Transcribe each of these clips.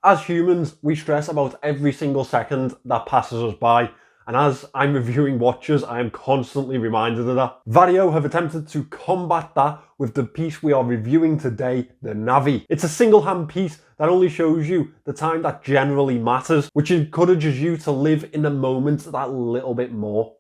As humans, we stress about every single second that passes us by, and as I'm reviewing watches, I am constantly reminded of that. Vario have attempted to combat that with the piece we are reviewing today, the Navi. It's a single-hand piece that only shows you the time that generally matters, which encourages you to live in the moment that little bit more.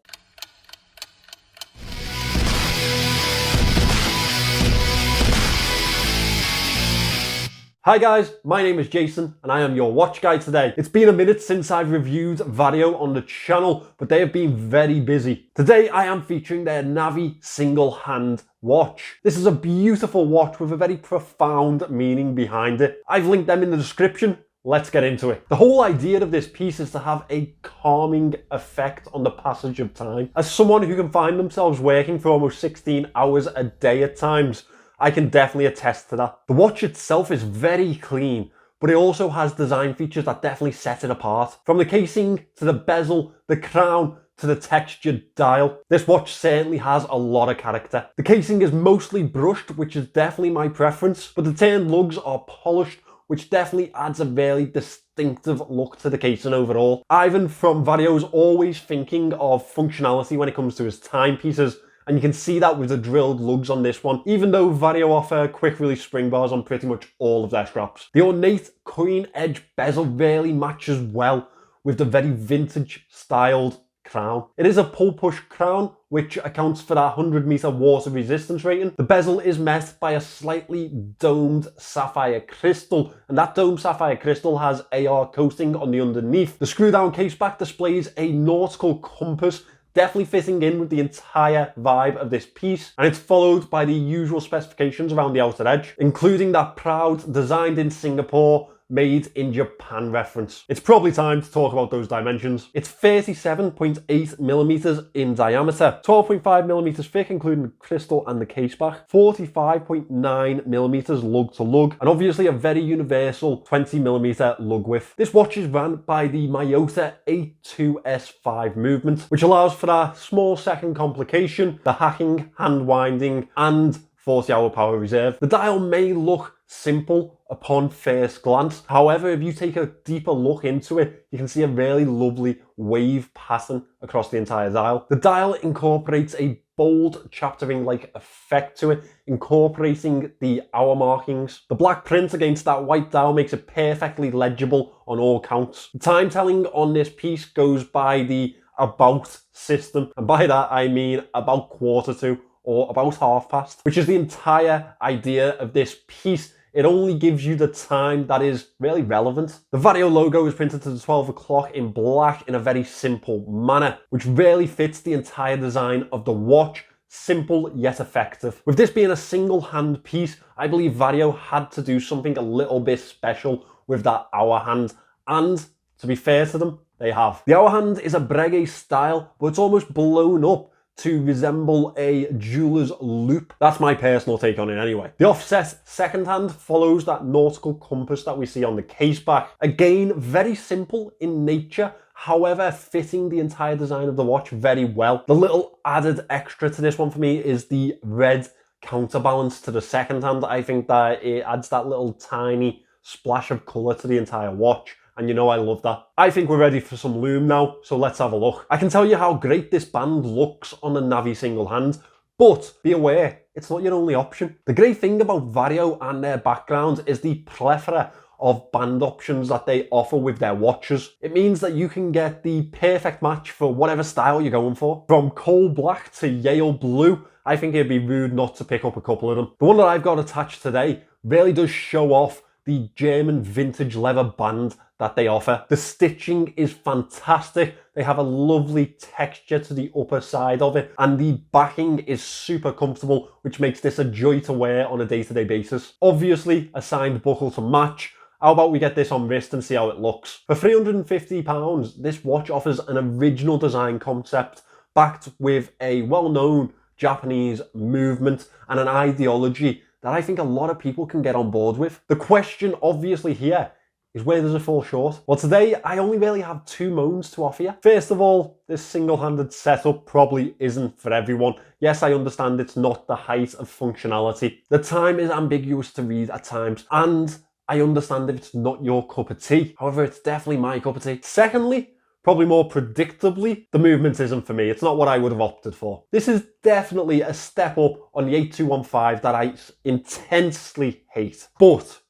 Hi guys, my name is Jason and I am your watch guy today. It's been a minute since I've reviewed Vario on the channel, but they have been very busy. Today I am featuring their Navi single-hand watch. This is a beautiful watch with a very profound meaning behind it. I've linked them in the description. Let's get into it. The whole idea of this piece is to have a calming effect on the passage of time. As someone who can find themselves working for almost 16 hours a day at times, I can definitely attest to that. The watch itself is very clean, but it also has design features that definitely set it apart. From the casing, to the bezel, the crown, to the textured dial, this watch certainly has a lot of character. The casing is mostly brushed, which is definitely my preference, but the turned lugs are polished, which definitely adds a very distinctive look to the casing overall. Ivan from Vario is always thinking of functionality when it comes to his timepieces, and you can see that with the drilled lugs on this one, even though Vario offer quick release spring bars on pretty much all of their straps. The ornate queen edge bezel really matches well with the very vintage styled crown. It is a pull push crown, which accounts for that 100-meter water resistance rating. The bezel is met by a slightly domed sapphire crystal, and that domed sapphire crystal has AR coating on the underneath. The screw down case back displays a nautical compass, definitely fitting in with the entire vibe of this piece, and it's followed by the usual specifications around the outer edge, including that proud designed in Singapore, made in Japan reference. It's probably time to talk about those dimensions. It's 37.8 millimeters in diameter, 12.5 millimeters thick, including the crystal and the case back, 45.9 millimeters lug to lug, and obviously a very universal 20 millimeter lug width. This watch is ran by the Miyota A2S5 movement, which allows for that small second complication, the hacking, hand winding, and 40-hour power reserve. The dial may look simple upon first glance. However, if you take a deeper look into it, you can see a really lovely wave pattern across the entire dial. The dial incorporates a bold chaptering-like effect to it, incorporating the hour markings. The black print against that white dial makes it perfectly legible on all counts. The time telling on this piece goes by the about system, and by that I mean about 1:45 or about past, which is the entire idea of this piece. It only gives you the time that is really relevant. The Vario logo is printed to the 12 o'clock in black in a very simple manner, which really fits the entire design of the watch. Simple yet effective. With this being a single hand piece, I believe Vario had to do something a little bit special with that hour hand, and to be fair to them, they have. The hour hand is a breguet style, but it's almost blown up to resemble a jeweler's loop. That's my personal take on it anyway. The offset second hand follows that nautical compass that we see on the case back. Again, very simple in nature, however fitting the entire design of the watch very well. The little added extra to this one for me is the red counterbalance to the second hand. I think that it adds that little tiny splash of colour to the entire watch. And you know I love that. I think we're ready for some lume now, so let's have a look. I can tell you how great this band looks on the Navi single hand, but be aware, it's not your only option. The great thing about Vario and their background is the plethora of band options that they offer with their watches. It means that you can get the perfect match for whatever style you're going for. From coal black to Yale blue, I think it'd be rude not to pick up a couple of them. The one that I've got attached today really does show off the German vintage leather band that they offer. The stitching is fantastic. They have a lovely texture to the upper side of it, and the backing is super comfortable, which makes this a joy to wear on a day-to-day basis. Obviously, a signed buckle to match. How about we get this on wrist and see how it looks? For £350, this watch offers an original design concept backed with a well-known Japanese movement and an ideology that I think a lot of people can get on board with. The question obviously here is, where does it fall short? Well, today I only really have two moans to offer you. First of all, this single-handed setup probably isn't for everyone. Yes, I understand it's not the height of functionality. The time is ambiguous to read at times, and I understand if it's not your cup of tea. However, it's definitely my cup of tea. Secondly, probably more predictably, the movement isn't for me. It's not what I would have opted for. This is definitely a step up on the 8215 that I intensely hate, but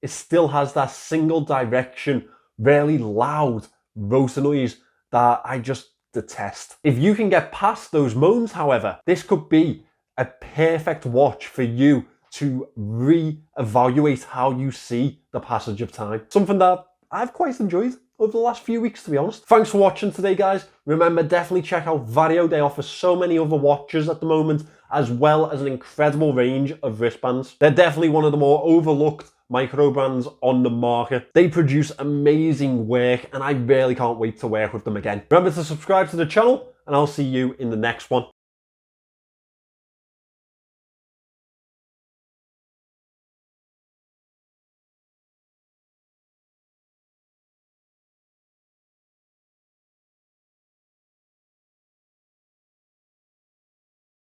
it still has that single direction, really loud rotor noise that I just detest. If you can get past those moans, however, this could be a perfect watch for you to re-evaluate how you see the passage of time. Something that I've quite enjoyed over the last few weeks, to be honest. Thanks for watching today, guys. Remember, definitely check out Vario. They offer so many other watches at the moment, as well as an incredible range of wristbands. They're definitely one of the more overlooked micro brands on the market. They produce amazing work, and I really can't wait to work with them again. Remember to subscribe to the channel, and I'll see you in the next one.